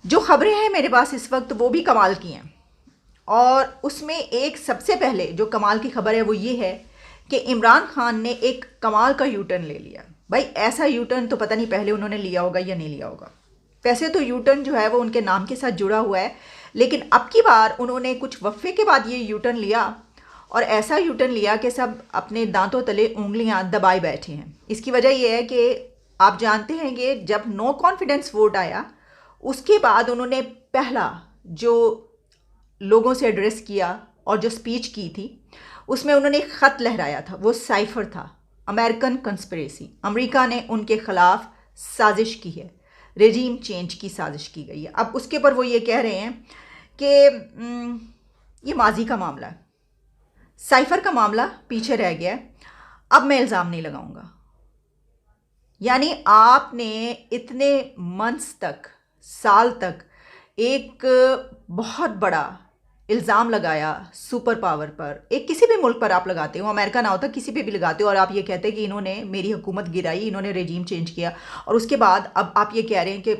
جو خبریں ہیں میرے پاس اس وقت وہ بھی کمال کی ہیں، اور اس میں ایک سب سے پہلے جو کمال کی خبر ہے وہ یہ ہے کہ عمران خان نے ایک کمال کا یو ٹرن لے لیا۔ بھائی ایسا یو ٹرن تو پتہ نہیں پہلے انہوں نے لیا ہوگا یا نہیں لیا ہوگا۔ ویسے تو یو ٹرن جو ہے وہ ان کے نام کے ساتھ جڑا ہوا ہے، لیکن اب کی بار انہوں نے کچھ وقفے کے بعد یہ یو ٹرن لیا، اور ایسا یو ٹرن لیا کہ سب اپنے دانتوں تلے انگلیاں دبائے بیٹھے ہیں۔ اس کی وجہ یہ ہے کہ آپ جانتے ہیں کہ جب نو کانفیڈنس ووٹ آیا، اس کے بعد انہوں نے پہلا جو لوگوں سے ایڈریس کیا اور جو سپیچ کی تھی، اس میں انہوں نے ایک خط لہرایا تھا، وہ سائفر تھا، امریکن کنسپریسی، امریکہ نے ان کے خلاف سازش کی ہے، ریجیم چینج کی سازش کی گئی ہے۔ اب اس کے اوپر وہ یہ کہہ رہے ہیں کہ یہ ماضی کا معاملہ ہے، سائفر کا معاملہ پیچھے رہ گیا ہے، اب میں الزام نہیں لگاؤں گا۔ یعنی آپ نے اتنے منتھس تک، سال تک ایک بہت بڑا الزام لگایا سپر پاور پر، ایک کسی بھی ملک پر آپ لگاتے ہو، امریکہ نہ ہوتا کسی پہ بھی لگاتے ہو، اور آپ یہ کہتے ہیں کہ انہوں نے میری حکومت گرائی، انہوں نے رجیم چینج کیا، اور اس کے بعد اب آپ یہ کہہ رہے ہیں کہ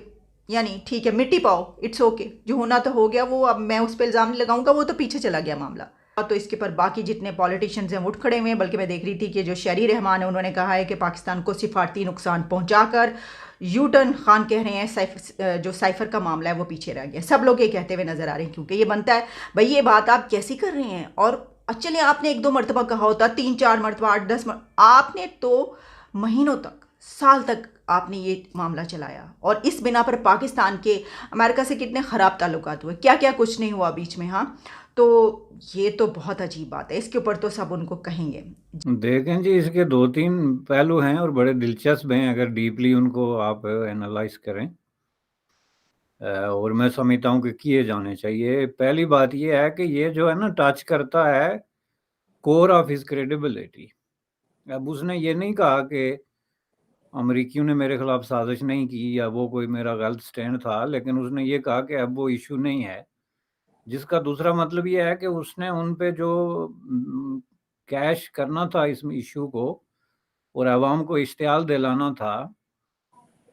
یعنی ٹھیک ہے مٹی پاؤ، اٹس اوکے، جو ہونا تو ہو گیا، وہ اب میں اس پہ الزام نہیں لگاؤں گا، وہ تو پیچھے چلا گیا معاملہ۔ تو اس کے پر باقی جتنے پالیٹیشینز ہیں وہ اٹھ کھڑے ہوئے ہیں، بلکہ میں دیکھ رہی تھی کہ جو شہری رحمان ہے انہوں نے کہا ہے کہ پاکستان کو سفارتی نقصان پہنچا کر یو ٹرن خان کہہ رہے ہیں جو سائفر کا معاملہ ہے وہ پیچھے رہ گیا۔ سب لوگ یہ کہتے ہوئے نظر آ رہے ہیں، کیونکہ یہ بنتا ہے بھائی یہ بات آپ کیسی کر رہے ہیں، اور چلیں آپ نے ایک دو مرتبہ کہا ہوتا، تین چار مرتبہ، آٹھ دس مرتبہ، آپ نے تو مہینوں تک، سال تک آپ نے یہ معاملہ چلایا، اور اس بنا پر پاکستان کے امریکہ سے کتنے خراب تعلقات ہوئے، کیا کیا کچھ نہیں ہوا بیچ میں، ہاں۔ تو یہ تو بہت عجیب بات ہے، اس کے اوپر تو سب ان کو کہیں گے۔ دیکھیں جی، اس کے دو تین پہلو ہیں اور بڑے دلچسپ ہیں اگر ڈیپلی ان کو آپ اینالائز کریں، اور میں سمجھتا ہوں کہ کیے جانے چاہیے۔ پہلی بات یہ ہے کہ یہ جو ہے نا ٹچ کرتا ہے کور آف ہز کریڈیبلٹی۔ اب اس نے یہ نہیں کہا کہ امریکیوں نے میرے خلاف سازش نہیں کی یا وہ کوئی میرا غلط سٹینڈ تھا، لیکن اس نے یہ کہا کہ اب وہ ایشو نہیں ہے، جس کا دوسرا مطلب یہ ہے کہ اس نے ان پہ جو کیش کرنا تھا اس ایشو کو اور عوام کو اشتعال دلانا تھا،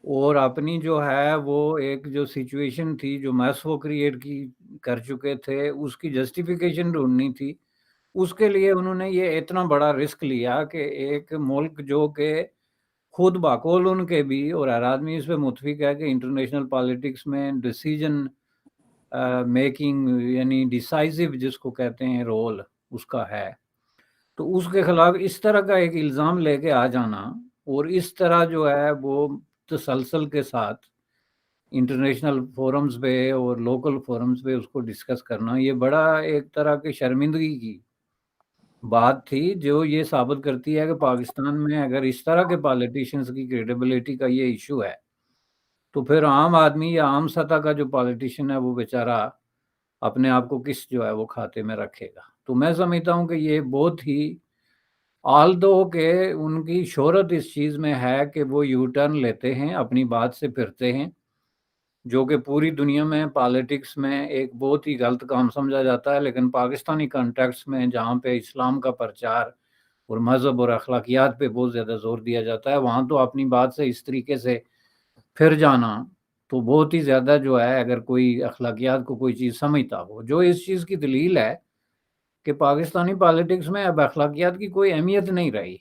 اور اپنی جو ہے وہ ایک جو سچویشن تھی جو میس وہ کریٹ کی کر چکے تھے، اس کی جسٹیفیکیشن ڈھونڈنی تھی، اس کے لیے انہوں نے یہ اتنا بڑا رسک لیا کہ ایک ملک جو کہ خود باقول ان کے بھی، اور ہر آدمی اس پہ متفق ہے کہ انٹرنیشنل پالیٹکس میں ڈیسیجن میکنگ یعنی ڈیسائزو جس کو کہتے ہیں رول اس کا ہے، تو اس کے خلاف اس طرح کا ایک الزام لے کے آ جانا اور اس طرح جو ہے وہ تسلسل کے ساتھ انٹرنیشنل فورمز پہ اور لوکل فورمز پہ اس کو ڈسکس کرنا، یہ بڑا ایک طرح کی شرمندگی کی بات تھی، جو یہ ثابت کرتی ہے کہ پاکستان میں اگر اس طرح کے پالیٹیشنز کی کریڈیبلٹی کا یہ ایشو ہے تو پھر عام آدمی یا عام سطح کا جو پالیٹیشین ہے وہ بیچارہ اپنے آپ کو کس جو ہے وہ کھاتے میں رکھے گا۔ تو میں سمجھتا ہوں کہ یہ بہت ہی آلدو کہ ان کی شہرت اس چیز میں ہے کہ وہ یو ٹرن لیتے ہیں، اپنی بات سے پھرتے ہیں، جو کہ پوری دنیا میں پالیٹکس میں ایک بہت ہی غلط کام سمجھا جاتا ہے، لیکن پاکستانی کانٹیکس میں جہاں پہ اسلام کا پرچار اور مذہب اور اخلاقیات پہ بہت زیادہ زور دیا جاتا ہے، وہاں تو اپنی بات سے اس طریقے سے پھر جانا تو بہت ہی زیادہ جو ہے، اگر کوئی اخلاقیات کو کوئی چیز سمجھتا ہو، جو اس چیز کی دلیل ہے کہ پاکستانی پالیٹکس میں اب اخلاقیات کی کوئی اہمیت نہیں رہی۔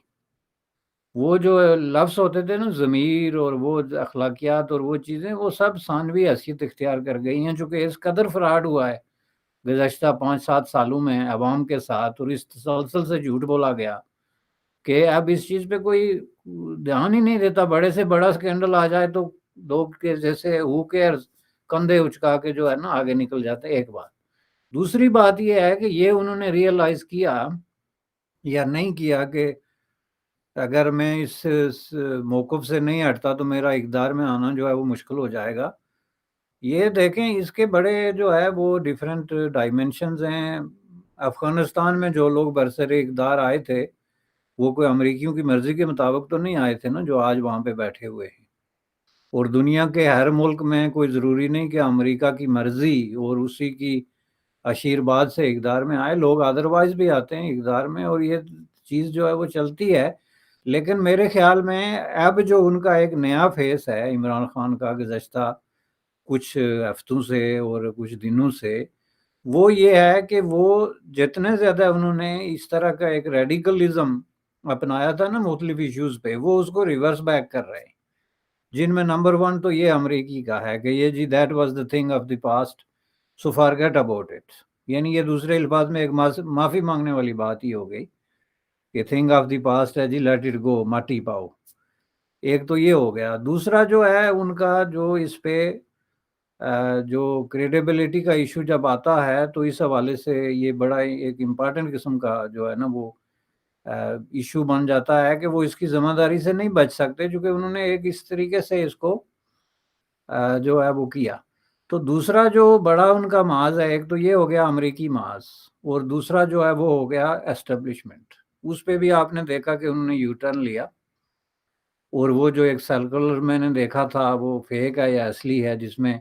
وہ جو لفظ ہوتے تھے نا ضمیر اور وہ اخلاقیات اور وہ چیزیں، وہ سب ثانوی حیثیت اختیار کر گئی ہیں، چونکہ اس قدر فراڈ ہوا ہے گزشتہ 5-7 سالوں میں عوام کے ساتھ، اور اس تسلسل سے جھوٹ بولا گیا کہ اب اس چیز پہ کوئی دھیان ہی نہیں دیتا۔ بڑے سے بڑا سکینڈل آ جائے تو لوگ کے جیسے ہو کیئرز کندھے اچکا کے جو ہے نا آگے نکل جاتے۔ ایک بات، دوسری بات یہ ہے کہ یہ انہوں نے ریئلائز کیا یا نہیں کیا کہ اگر میں اس موقف سے نہیں ہٹتا تو میرا اقتدار میں آنا جو ہے وہ مشکل ہو جائے گا۔ یہ دیکھیں اس کے بڑے جو ہے وہ ڈیفرنٹ ڈائمنشنز ہیں۔ افغانستان میں جو لوگ برسر اقتدار آئے تھے وہ کوئی امریکیوں کی مرضی کے مطابق تو نہیں آئے تھے نا، جو آج وہاں پہ بیٹھے ہوئے ہیں۔ اور دنیا کے ہر ملک میں کوئی ضروری نہیں کہ امریکہ کی مرضی اور اسی کی آشیرواد سے اقتدار میں آئے، لوگ ادروائز بھی آتے ہیں اقتدار میں، اور یہ چیز جو ہے وہ چلتی ہے۔ لیکن میرے خیال میں اب جو ان کا ایک نیا فیس ہے عمران خان کا گزشتہ کچھ ہفتوں سے اور کچھ دنوں سے، وہ یہ ہے کہ وہ جتنے زیادہ انہوں نے اس طرح کا ایک ریڈیکلزم اپنایا تھا نا مختلف ایشوز پہ، وہ اس کو ریورس بیک کر رہے ہیں، جن میں نمبر 1 تو یہ امریکی کا ہے کہ یہ جی that was the thing of the past so forget about it, یعنی یہ دوسرے الفاظ میں ایک معافی مانگنے والی بات ہی ہو گئی کہ تھنگ آف دی پاسٹ ہے جی لیٹ اٹ گو، ماٹی پاؤ۔ ایک تو یہ ہو گیا۔ دوسرا جو ہے ان کا جو اس پہ جو کریڈیبلٹی کا ایشو جب آتا ہے تو اس حوالے سے یہ بڑا ایک امپارٹنٹ قسم کا جو ہے نا وہ ایشو بن جاتا ہے کہ وہ اس کی ذمہ داری سے نہیں بچ سکتے، چونکہ انہوں نے ایک اس طریقے سے اس کو جو ہے وہ کیا۔ تو دوسرا جو بڑا ان کا محاذ ہے، ایک تو یہ ہو گیا امریکی محاذ، اور دوسرا جو ہے وہ ہو گیا اسٹیبلشمنٹ۔ اس پہ بھی آپ نے دیکھا کہ انہوں نے یو ٹرن لیا، اور وہ جو ایک سرکلر میں نے دیکھا تھا وہ فیک ہے یا اصلی ہے، جس میں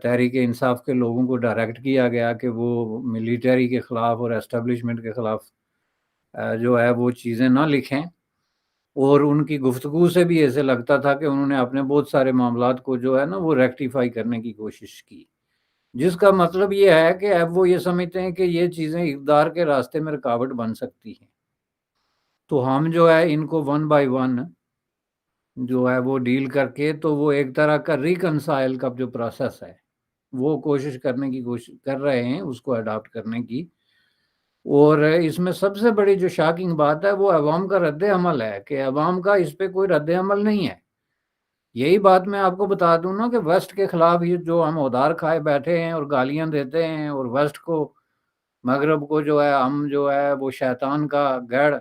تحریک انصاف کے لوگوں کو ڈائریکٹ کیا گیا کہ وہ ملیٹری کے خلاف اور اسٹیبلشمنٹ کے خلاف جو ہے وہ چیزیں نہ لکھیں، اور ان کی گفتگو سے بھی ایسے لگتا تھا کہ انہوں نے اپنے بہت سارے معاملات کو جو ہے نا وہ ریکٹیفائی کرنے کی کوشش کی، جس کا مطلب یہ ہے کہ اب وہ یہ سمجھتے ہیں کہ یہ چیزیں اقتدار کے راستے میں رکاوٹ بن سکتی ہیں، تو ہم جو ہے ان کو 1 بائی 1 جو ہے وہ ڈیل کر کے، تو وہ ایک طرح کا ریکنسائل کا جو پروسیس ہے وہ کوشش کر رہے ہیں اس کو اڈاپٹ کرنے کی۔ اور اس میں سب سے بڑی جو شاکنگ بات ہے وہ عوام کا رد عمل ہے، کہ عوام کا اس پہ کوئی رد عمل نہیں ہے۔ یہی بات میں آپ کو بتا دوں نا کہ ویسٹ کے خلاف یہ جو ہم ادار کھائے بیٹھے ہیں اور گالیاں دیتے ہیں، اور ویسٹ کو، مغرب کو جو ہے ہم جو ہے وہ شیطان کا گڑھ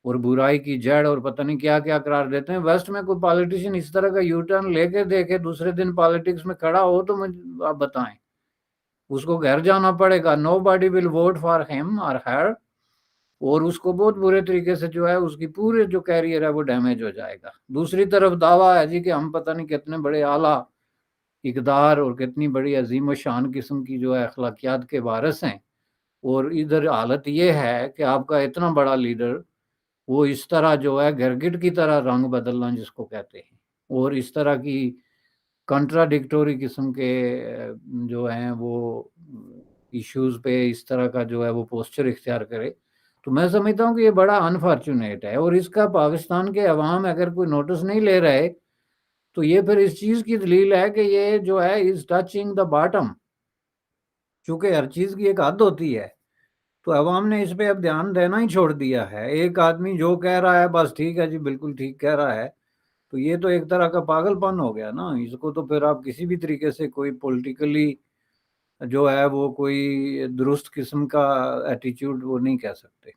اور برائی کی جڑ اور پتہ نہیں کیا کیا قرار دیتے ہیں، ویسٹ میں کوئی پالیٹیشین اس طرح کا یو ٹرن لے کے دیکھے دوسرے دن پالیٹکس میں کھڑا ہو تو مجھے آپ بتائیں، اس کو گھر جانا پڑے گا، nobody will vote for him or her, اور اس کو بہت برے طریقے سے جو ہے اس کی پورے جو کیریئر ہے وہ ڈیمیج ہو جائے گا۔ دوسری طرف دعویٰ ہے جی کہ ہم پتہ نہیں کتنے بڑے اعلیٰ اقدار اور کتنی بڑی عظیم و شان قسم کی جو ہے اخلاقیات کے وارث ہیں، اور ادھر حالت یہ ہے کہ آپ کا اتنا بڑا لیڈر وہ اس طرح جو ہے گرگٹ کی طرح رنگ بدلنا جس کو کہتے ہیں، اور اس طرح کی کنٹراڈکٹوری قسم کے جو ہیں وہ ایشوز پہ اس طرح کا جو ہے وہ پوسچر اختیار کرے، تو میں سمجھتا ہوں کہ یہ بڑا انفارچونیٹ ہے، اور اس کا پاکستان کے عوام اگر کوئی نوٹس نہیں لے رہے تو یہ پھر اس چیز کی دلیل ہے کہ یہ جو ہے از ٹچنگ دا باٹم، چونکہ ہر چیز کی ایک حد ہوتی ہے، تو عوام نے اس پہ اب دھیان دینا ہی چھوڑ دیا ہے۔ ایک آدمی جو کہہ رہا ہے بس ٹھیک ہے جی بالکل ٹھیک کہہ رہا ہے، تو یہ تو ایک طرح کا پاگل پن ہو گیا نا، اس کو تو پھر آپ کسی بھی طریقے سے کوئی پولیٹیکلی جو ہے وہ کوئی درست قسم کا ایٹیچیوڈ وہ نہیں کہہ سکتے۔